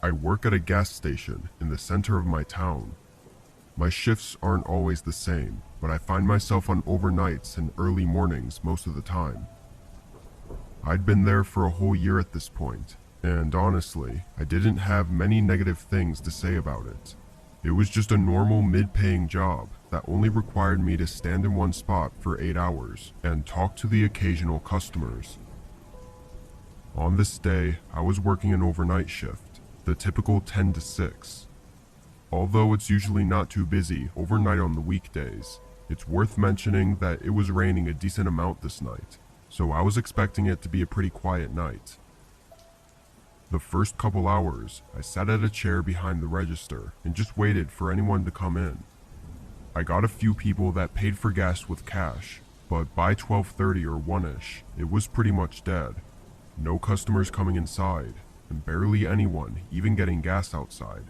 I work at a gas station in the center of my town. My shifts aren't always the same, but I find myself on overnights and early mornings most of the time. I'd been there for a whole year at this point, and honestly, I didn't have many negative things to say about it. It was just a normal mid-paying job that only required me to stand in one spot for 8 hours and talk to the occasional customers. On this day, I was working an overnight shift, the typical 10 to 6. Although it's usually not too busy overnight on the weekdays, it's worth mentioning that it was raining a decent amount this night, so I was expecting it to be a pretty quiet night. The first couple hours, I sat at a chair behind the register and just waited for anyone to come in. I got a few people that paid for gas with cash, but by 12:30 or 1ish, it was pretty much dead. No customers coming inside, and barely anyone even getting gas outside.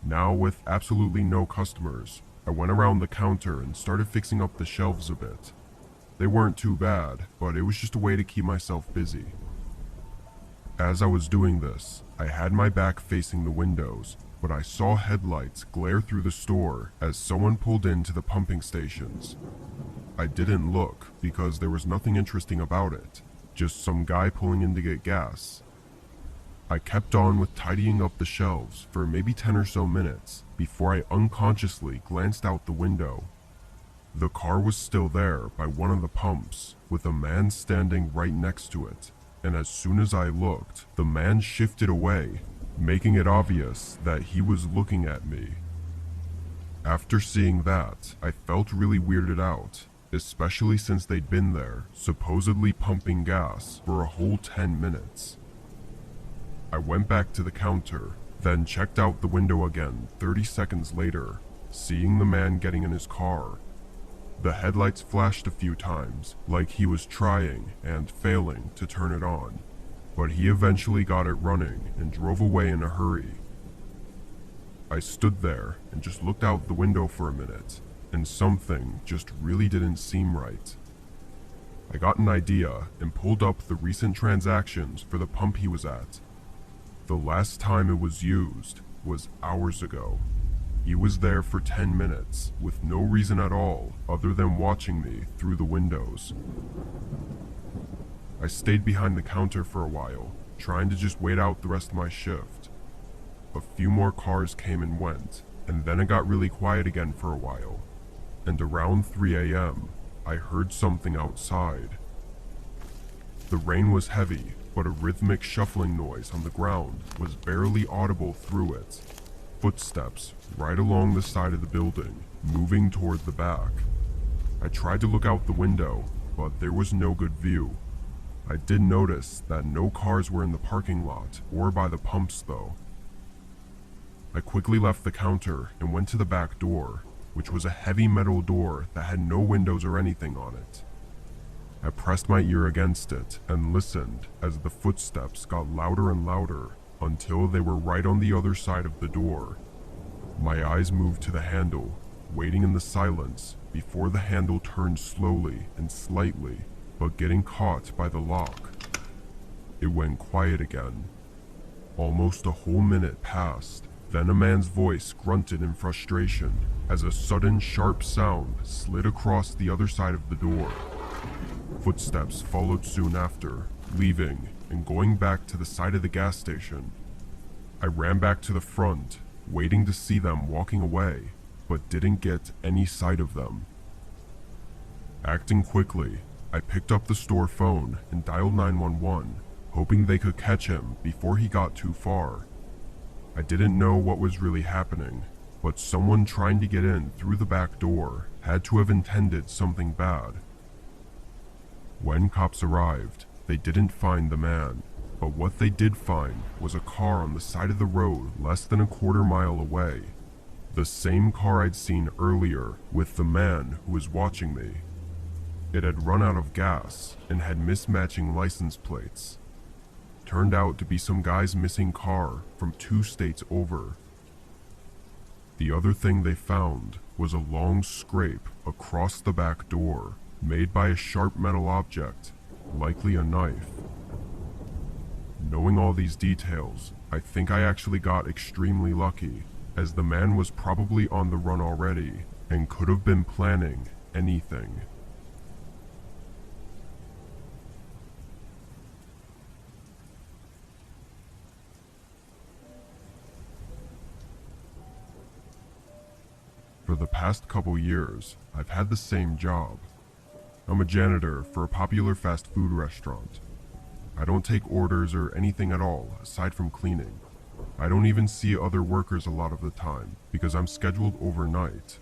Now, with absolutely no customers, I went around the counter and started fixing up the shelves a bit. They weren't too bad, but it was just a way to keep myself busy. As I was doing this, I had my back facing the windows, but I saw headlights glare through the store as someone pulled into the pumping stations. I didn't look because there was nothing interesting about it, just some guy pulling in to get gas. I kept on with tidying up the shelves for maybe 10 or so minutes before I unconsciously glanced out the window. The car was still there by one of the pumps, with a man standing right next to it, and as soon as I looked, the man shifted away, making it obvious that he was looking at me. After seeing that, I felt really weirded out, especially since they'd been there, supposedly pumping gas for a whole 10 minutes. I went back to the counter, then checked out the window again 30 seconds later, seeing the man getting in his car. The headlights flashed a few times, like he was trying and failing to turn it on, but he eventually got it running and drove away in a hurry. I stood there and just looked out the window for a minute, and something just really didn't seem right. I got an idea and pulled up the recent transactions for the pump he was at. The last time it was used was hours ago. He was there for 10 minutes with no reason at all other than watching me through the windows. I stayed behind the counter for a while, trying to just wait out the rest of my shift. A few more cars came and went, and then it got really quiet again for a while. And around 3 a.m., I heard something outside. The rain was heavy, but a rhythmic shuffling noise on the ground was barely audible through it. Footsteps right along the side of the building, moving toward the back. I tried to look out the window, but there was no good view. I did notice that no cars were in the parking lot or by the pumps though. I quickly left the counter and went to the back door, which was a heavy metal door that had no windows or anything on it. I pressed my ear against it and listened as the footsteps got louder and louder until they were right on the other side of the door. My eyes moved to the handle, waiting in the silence before the handle turned slowly and slightly, but getting caught by the lock. It went quiet again. Almost a whole minute passed, then a man's voice grunted in frustration as a sudden sharp sound slid across the other side of the door. Footsteps followed soon after, leaving and going back to the side of the gas station. I ran back to the front, waiting to see them walking away, but didn't get any sight of them. Acting quickly, I picked up the store phone and dialed 911, hoping they could catch him before he got too far. I didn't know what was really happening, but someone trying to get in through the back door had to have intended something bad. When cops arrived, they didn't find the man, but what they did find was a car on the side of the road less than a quarter mile away. The same car I'd seen earlier with the man who was watching me. It had run out of gas and had mismatching license plates. Turned out to be some guy's missing car from 2 states over. The other thing they found was a long scrape across the back door, made by a sharp metal object, likely a knife. Knowing all these details, I think I actually got extremely lucky, as the man was probably on the run already and could have been planning anything. For the past couple years, I've had the same job. I'm a janitor for a popular fast food restaurant. I don't take orders or anything at all aside from cleaning. I don't even see other workers a lot of the time because I'm scheduled overnight.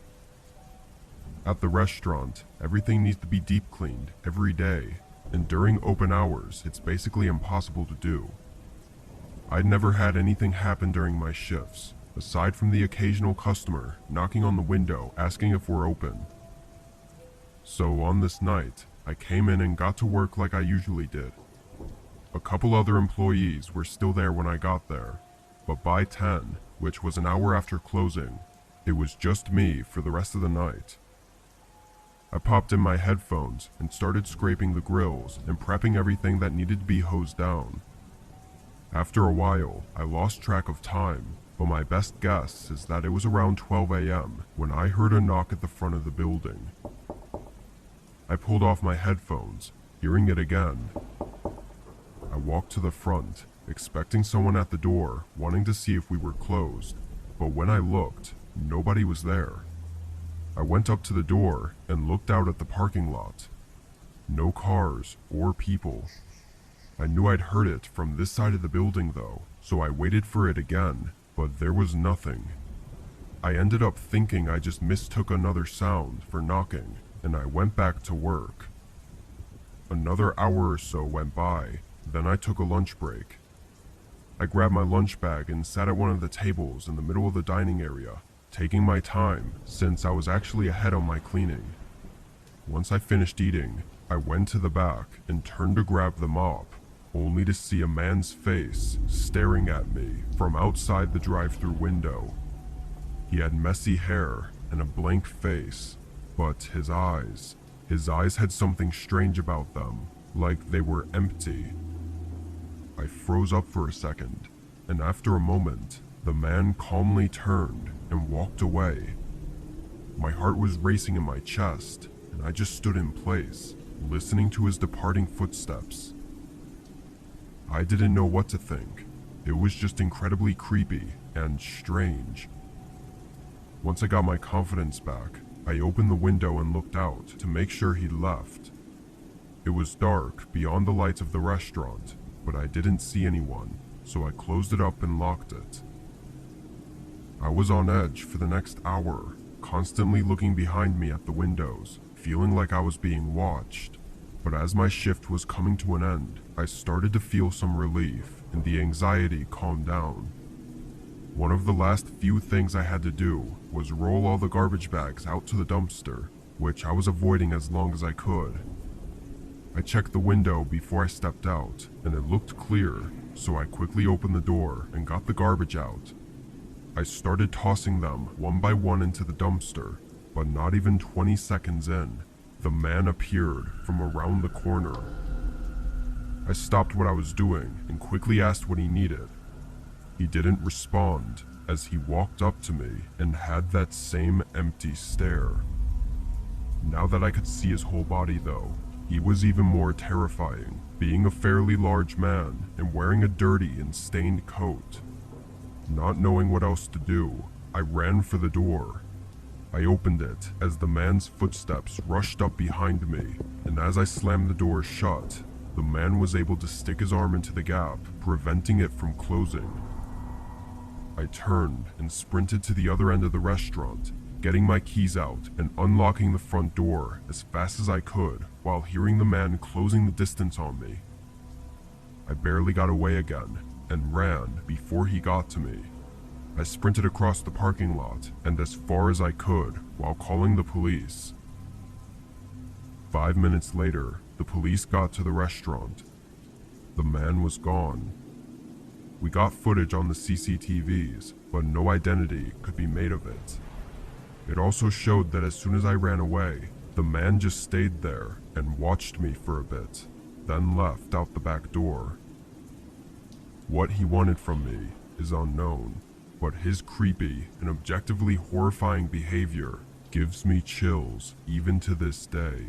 At the restaurant, everything needs to be deep cleaned every day, and during open hours, it's basically impossible to do. I'd never had anything happen during my shifts, aside from the occasional customer knocking on the window asking if we're open. So on this night, I came in and got to work like I usually did. A couple other employees were still there when I got there, but by 10, which was an hour after closing, it was just me for the rest of the night. I popped in my headphones and started scraping the grills and prepping everything that needed to be hosed down. After a while, I lost track of time, but my best guess is that it was around 12 a.m. when I heard a knock at the front of the building. I pulled off my headphones, hearing it again. I walked to the front, expecting someone at the door, wanting to see if we were closed, but when I looked, nobody was there. I went up to the door and looked out at the parking lot. No cars or people. I knew I'd heard it from this side of the building though, so I waited for it again, but there was nothing. I ended up thinking I just mistook another sound for knocking, and I went back to work. Another hour or so went by, then I took a lunch break. I grabbed my lunch bag and sat at one of the tables in the middle of the dining area, taking my time since I was actually ahead on my cleaning. Once I finished eating, I went to the back and turned to grab the mop, only to see a man's face staring at me from outside the drive-thru window. He had messy hair and a blank face, but his eyes had something strange about them, like they were empty. I froze up for a second, and after a moment, the man calmly turned and walked away. My heart was racing in my chest, and I just stood in place, listening to his departing footsteps. I didn't know what to think. It was just incredibly creepy and strange. Once I got my confidence back, I opened the window and looked out to make sure he'd left. It was dark beyond the lights of the restaurant, but I didn't see anyone, so I closed it up and locked it. I was on edge for the next hour, constantly looking behind me at the windows, feeling like I was being watched. But as my shift was coming to an end, I started to feel some relief, and the anxiety calmed down. One of the last few things I had to do was roll all the garbage bags out to the dumpster, which I was avoiding as long as I could. I checked the window before I stepped out, and it looked clear, so I quickly opened the door and got the garbage out. I started tossing them one by one into the dumpster, but not even 20 seconds in, the man appeared from around the corner. I stopped what I was doing and quickly asked what he needed. He didn't respond as he walked up to me and had that same empty stare. Now that I could see his whole body though, he was even more terrifying, being a fairly large man and wearing a dirty and stained coat. Not knowing what else to do, I ran for the door. I opened it as the man's footsteps rushed up behind me, and as I slammed the door shut, the man was able to stick his arm into the gap, preventing it from closing. I turned and sprinted to the other end of the restaurant, getting my keys out and unlocking the front door as fast as I could while hearing the man closing the distance on me. I barely got away again and ran before he got to me. I sprinted across the parking lot and as far as I could while calling the police. 5 minutes later, the police got to the restaurant. The man was gone. We got footage on the CCTVs, but no identity could be made of it. It also showed that as soon as I ran away, the man just stayed there and watched me for a bit, then left out the back door. What he wanted from me, is unknown, but his creepy and objectively horrifying behavior gives me chills even to this day.